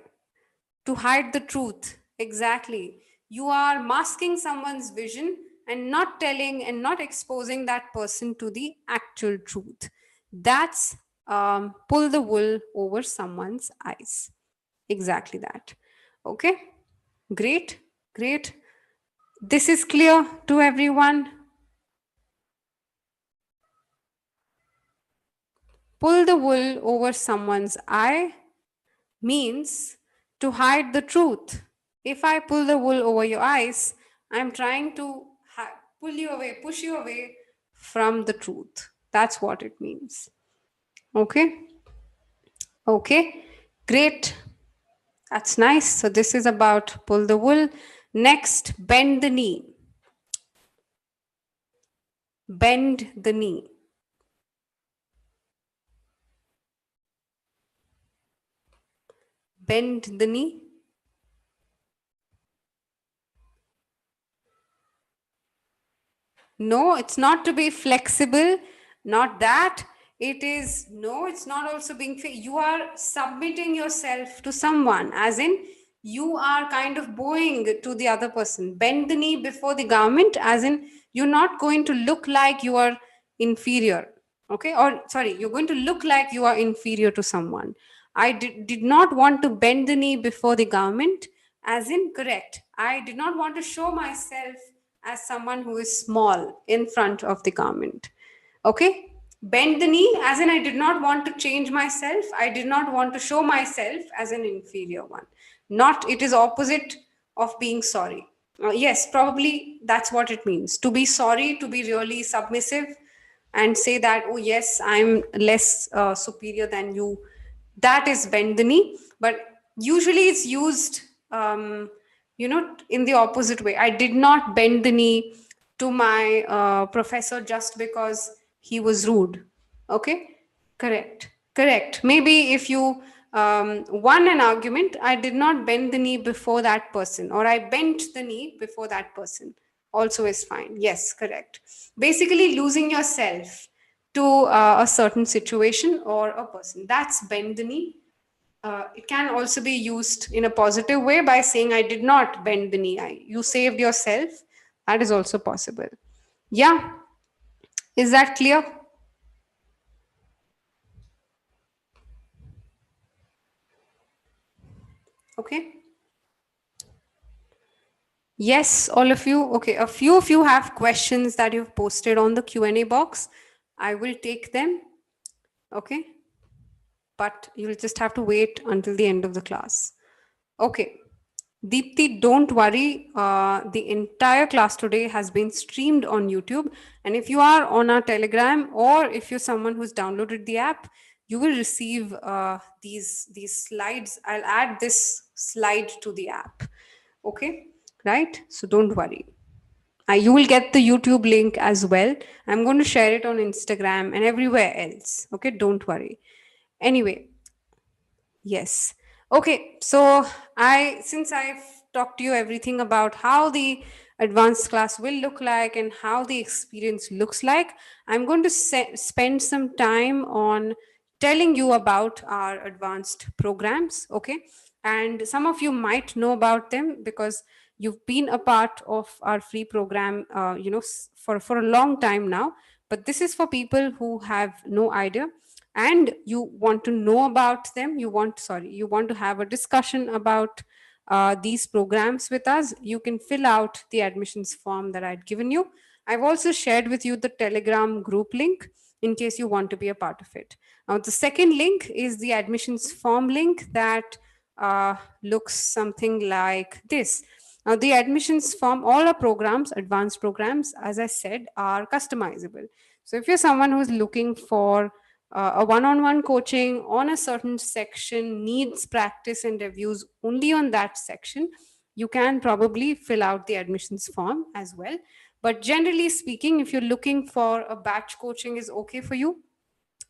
to hide the truth. Exactly. You are masking someone's vision and not telling and not exposing that person to the actual truth. That's pull the wool over someone's eyes. Exactly that. Okay. Great. Great. This is clear to everyone. Pull the wool over someone's eye means to hide the truth. If I pull the wool over your eyes, I'm trying to pull you away, push you away from the truth. That's what it means. Okay? Okay. Great. That's nice. So, this is about pull the wool. Next, bend the knee. Bend the knee. Bend the knee. No, it's not to be flexible, not that. It is, no, it's not also being, you are submitting yourself to someone, as in you are kind of bowing to the other person. Bend the knee before the garment, as in you're not going to look like you are inferior. Okay, or sorry, you're going to look like you are inferior to someone. I did not want to bend the knee before the garment, as in correct. I did not want to show myself as someone who is small in front of the garment. Okay? Bend the knee, as in I did not want to change myself. I did not want to show myself as an inferior one. Not, it is opposite of being sorry. Yes, probably that's what it means. To be sorry, to be really submissive and say that, oh, yes, I'm less superior than you. That is bend the knee. But usually it's used in the opposite way. I did not bend the knee to my professor just because he was rude. Okay, correct. Maybe if you won an argument, I did not bend the knee before that person, or I bent the knee before that person. Also is fine. Yes, correct. Basically, losing yourself to a certain situation or a person. That's bend the knee. It can also be used in a positive way by saying, I did not bend the knee. You saved yourself. That is also possible. Yeah. Is that clear? Okay. Yes, all of you. Okay. A few of you have questions that you've posted on the Q&A box. I will take them. Okay. But you'll just have to wait until the end of the class. Okay. Deepthi, don't worry. The entire class today has been streamed on YouTube. And if you are on our Telegram, or if you're someone who's downloaded the app, you will receive these slides. I'll add this slide to the app. Okay, right? So don't worry. You will get the YouTube link as well. I'm going to share it on Instagram and everywhere else. Okay, don't worry. Anyway, yes. Okay. So since I've talked to you everything about how the advanced class will look like and how the experience looks like, I'm going to spend some time on telling you about our advanced programs. Okay. And some of you might know about them because you've been a part of our free program, for a long time now. But this is for people who have no idea and you want to know about them, you want to have a discussion about these programs with us. You can fill out the admissions form that I'd given you. I've also shared with you the Telegram group link in case you want to be a part of it. Now the second link is the admissions form link that looks something like this. Now the admissions form, all our programs, advanced programs, as I said, are customizable. So if you're someone who's looking for a one-on-one coaching on a certain section, needs practice and reviews only on that section, you can probably fill out the admissions form as well. But generally speaking, if you're looking for a batch coaching is okay for you,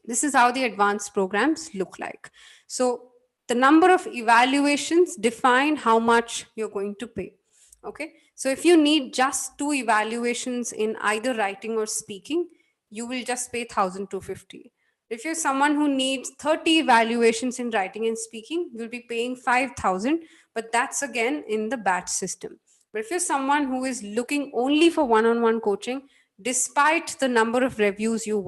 this is how the advanced programs look like. So the number of evaluations define how much you're going to pay. Okay. So if you need just 2 evaluations in either writing or speaking, you will just pay 1,250. If you're someone who needs 30 evaluations in writing and speaking, you'll be paying 5,000, but that's again in the batch system. But if you're someone who is looking only for one-on-one coaching, despite the number of reviews you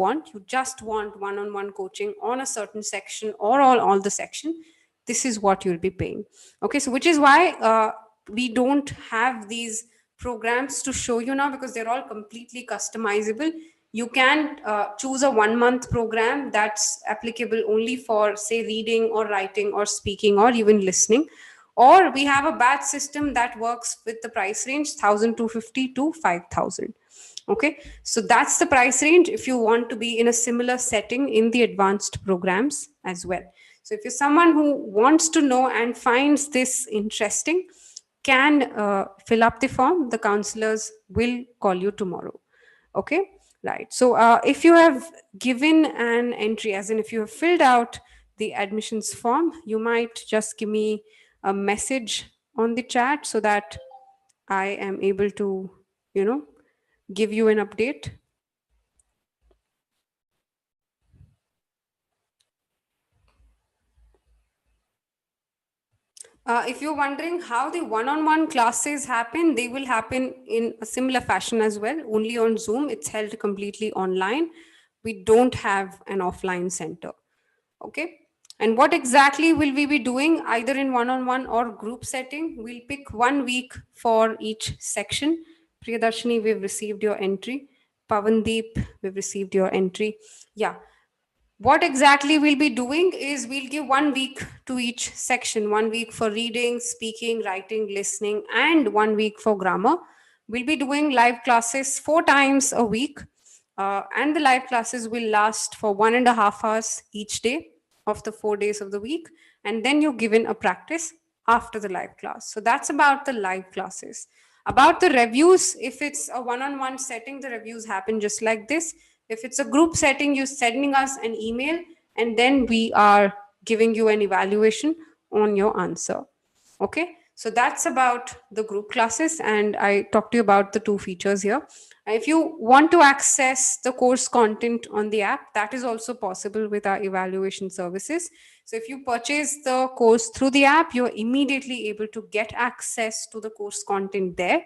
just want one-on-one coaching on a certain section or all the section, this is what you'll be paying. Okay, so which is why we don't have these programs to show you now, because they're all completely customizable. You can choose a 1 month program that's applicable only for, say, reading or writing or speaking or even listening. Or we have a batch system that works with the price range 1,250 to 5,000. Okay, so that's the price range if you want to be in a similar setting in the advanced programs as well. So if you're someone who wants to know and finds this interesting, can fill up the form. The counselors will call you tomorrow. Okay, right. So if you have given an entry, as in if you have filled out the admissions form, you might just give me a message on the chat so that I am able to, give you an update. If you're wondering how the one-on-one classes happen, they will happen in a similar fashion as well, only on Zoom. It's held completely online. We don't have an offline center. Okay. And what exactly will we be doing, either in one-on-one or group setting? We'll pick 1 week for each section. Priyadarshini, we've received your entry. Pavandeep, we've received your entry. Yeah. What exactly we'll be doing is we'll give 1 week to each section, 1 week for reading, speaking, writing, listening, and 1 week for grammar. We'll be doing live classes 4 times a week. And the live classes will last for 1.5 hours each day of the 4 days of the week. And then you're given a practice after the live class. So that's about the live classes. About the reviews, if it's a one-on-one setting, the reviews happen just like this. If it's a group setting, you're sending us an email and then we are giving you an evaluation on your answer. Okay, so that's about the group classes, and I talked to you about the 2 features here. If you want to access the course content on the app, that is also possible with our evaluation services. So if you purchase the course through the app, you're immediately able to get access to the course content there.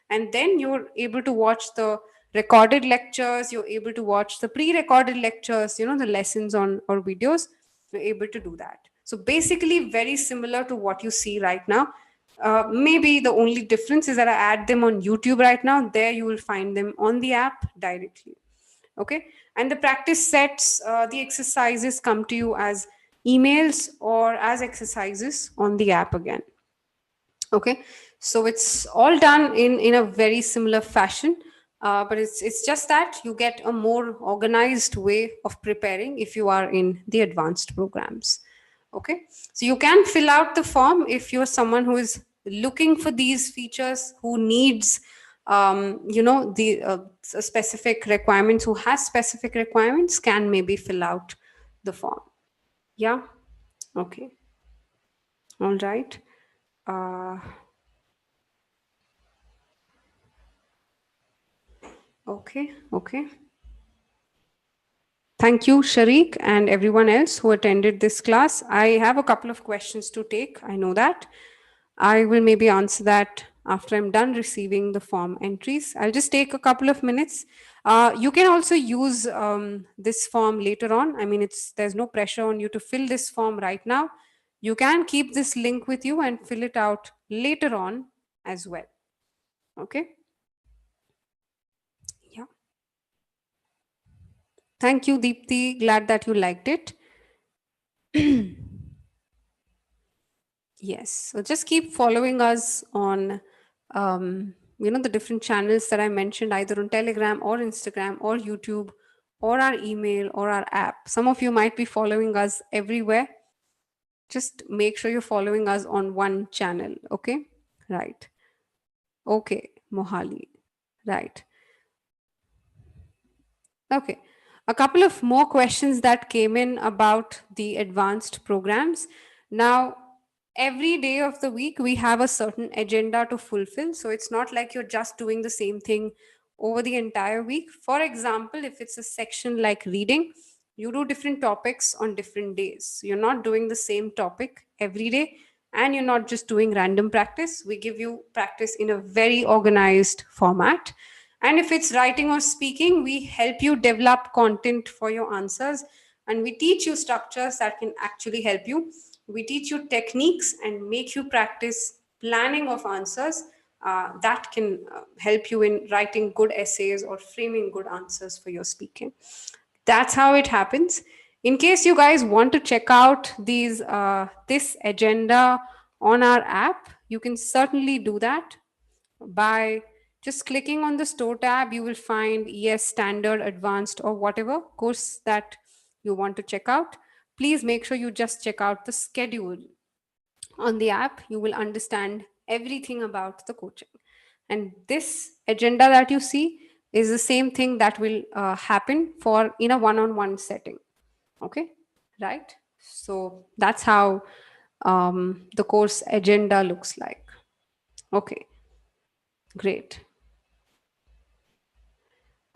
And then you're able to watch the recorded lectures, you're able to watch the pre-recorded lectures, the lessons on or videos, you're able to do that. So basically very similar to what you see right now. Maybe the only difference is that I add them on YouTube right now. There you will find them on the app directly. Okay. And the practice sets, the exercises come to you as emails or as exercises on the app again. Okay, so it's all done in a very similar fashion, but it's just that you get a more organized way of preparing if you are in the advanced programs. Okay, so you can fill out the form if you're someone who is looking for these features, who needs the specific requirements, who has specific requirements, can maybe fill out the form. Yeah. Okay. All right. uh okay. Okay. Thank you, Sharik, and everyone else who attended this class. I have a couple of questions to take. I know that. I will maybe answer that after I'm done receiving the form entries. I'll just take a couple of minutes. You can also use this form later on. I mean, there's no pressure on you to fill this form right now. You can keep this link with you and fill it out later on as well. Okay? Yeah. Thank you, Deepthi. Glad that you liked it. Yes. So just keep following us on, the different channels that I mentioned, either on Telegram or Instagram or YouTube or our email or our app. Some of you might be following us everywhere. Just make sure you're following us on one channel. Okay. Right. Okay. Mohali. Right. Okay. A couple of more questions that came in about the advanced programs. Now, every day of the week, we have a certain agenda to fulfill. So it's not like you're just doing the same thing over the entire week. For example, if it's a section like reading, you do different topics on different days. You're not doing the same topic every day, and you're not just doing random practice. We give you practice in a very organized format. And if it's writing or speaking, we help you develop content for your answers, and we teach you structures that can actually help you. We teach you techniques and make you practice planning of answers that can help you in writing good essays or framing good answers for your speaking. That's how it happens. In case you guys want to check out this agenda on our app, you can certainly do that by just clicking on the store tab. You will find yes, standard, advanced, or whatever course that you want to check out. Please make sure you just check out the schedule on the app. You will understand everything about the coaching. And this agenda that you see is the same thing that will happen for in a one-on-one setting. Okay, right? So that's how the course agenda looks like. Okay, great.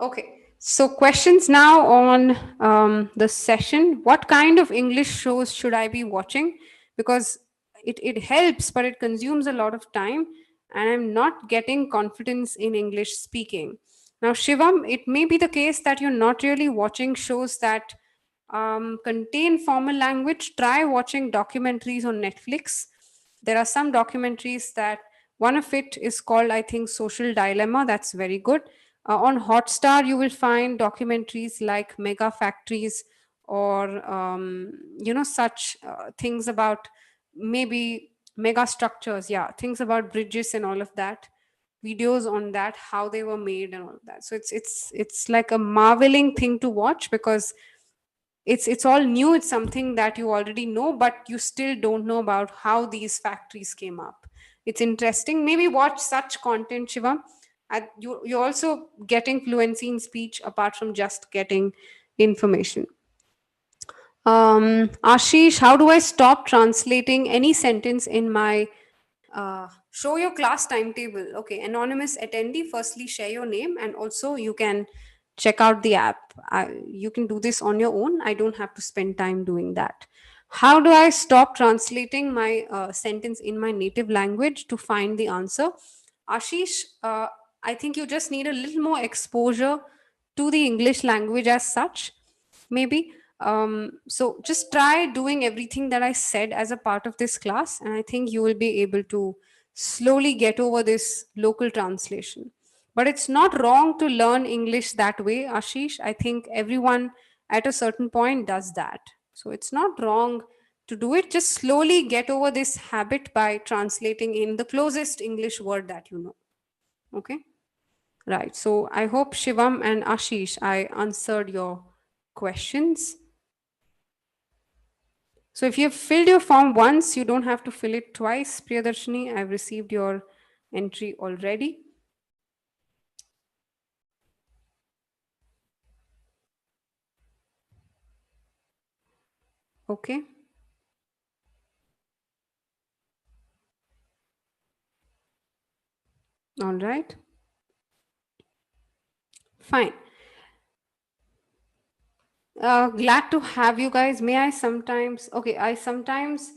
Okay, so questions now on the session. What kind of English shows should I be watching? Because it helps, but it consumes a lot of time, and I'm not getting confidence in English speaking. Now, Shivam, it may be the case that you're not really watching shows that contain formal language. Try watching documentaries on Netflix. There are some documentaries that one of it is called, I think, Social Dilemma. That's very good. On Hotstar, you will find documentaries like Mega Factories or such things about maybe mega structures. Yeah, things about bridges and all of that. Videos on that, how they were made and all of that. So it's like a marveling thing to watch because it's all new. It's something that you already know, but you still don't know about how these factories came up. It's interesting. Maybe watch such content, Shiva. You're also getting fluency in speech apart from just getting information. Ashish, how do I stop translating any sentence in my show your class timetable? Okay, anonymous attendee, firstly share your name, and also you can check out the app. You can do this on your own. I don't have to spend time doing that. How do I stop translating my sentence in my native language to find the answer? Ashish, I think you just need a little more exposure to the English language as such, maybe. So just try doing everything that I said as a part of this class, and I think you will be able to slowly get over this local translation. But it's not wrong to learn English that way, Ashish. I think everyone at a certain point does that. So it's not wrong To do it, just slowly get over this habit by translating in the closest English word that you know. Okay. Right. So I hope Shivam and Ashish, I answered your questions. So if you have filled your form once, you don't have to fill it twice. Priyadarshini, I've received your entry already. Okay. All right. Fine. Glad to have you guys. May I sometimes, okay, I sometimes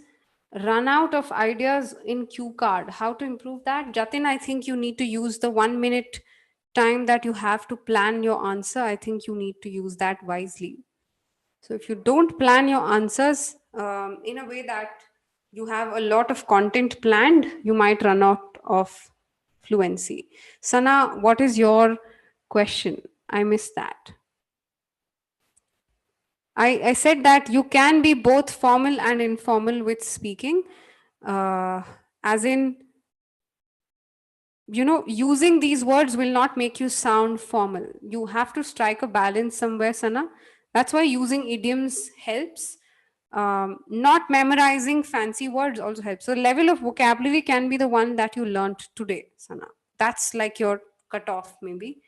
run out of ideas in cue card. How to improve that? Jatin, I think you need to use the 1 minute time that you have to plan your answer. I think you need to use that wisely. So if you don't plan your answers in a way that you have a lot of content planned, you might run out of fluency. Sana, what is your question? I missed that. I said that you can be both formal and informal with speaking, uh, as in, using these words will not make you sound formal. You have to strike a balance somewhere, Sana. That's why using idioms helps. Not memorizing fancy words also helps. So, level of vocabulary can be the one that you learned today, Sana. That's like your cutoff, maybe.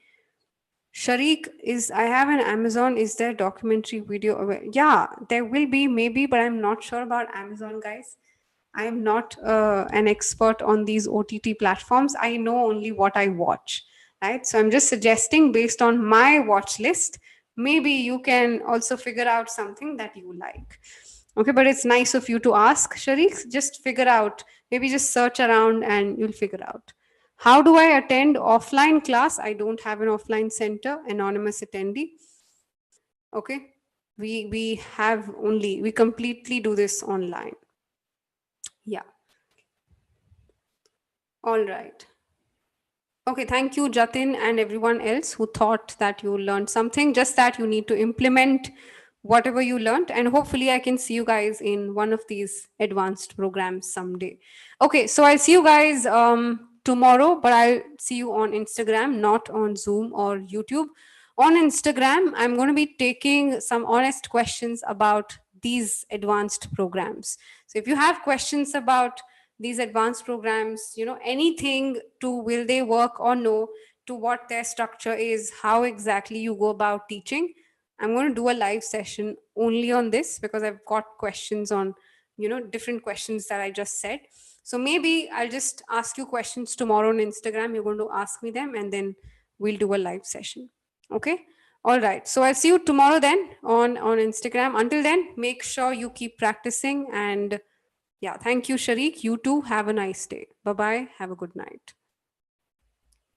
Sharik, is I have an Amazon. Is there documentary video? Yeah, there will be maybe, but I'm not sure about Amazon, guys. I am not an expert on these OTT platforms. I know only what I watch, right? So I'm just suggesting based on my watch list. Maybe you can also figure out something that you like. Okay, but it's nice of you to ask, Sharik. Just figure out. Maybe just search around and you'll figure out. How do I attend offline class? I don't have an offline center, anonymous attendee. Okay. We have only we completely do this online. Yeah. All right. Okay, thank you, Jatin, and everyone else who thought that you learned something. Just that you need to implement whatever you learned, and hopefully, I can see you guys in one of these advanced programs someday. Okay, so I'll see you guys tomorrow, but I'll see you on Instagram, not on Zoom or YouTube. On Instagram, I'm going to be taking some honest questions about these advanced programs. So if you have questions about these advanced programs, anything to will they work or no, to what their structure is, how exactly you go about teaching, I'm going to do a live session only on this because I've got questions on, different questions that I just said. So maybe I'll just ask you questions tomorrow on Instagram. You're going to ask me them and then we'll do a live session. Okay. All right. So I'll see you tomorrow then on Instagram. Until then, make sure you keep practicing and yeah, thank you, Sharik. You too. Have a nice day. Bye bye. Have a good night.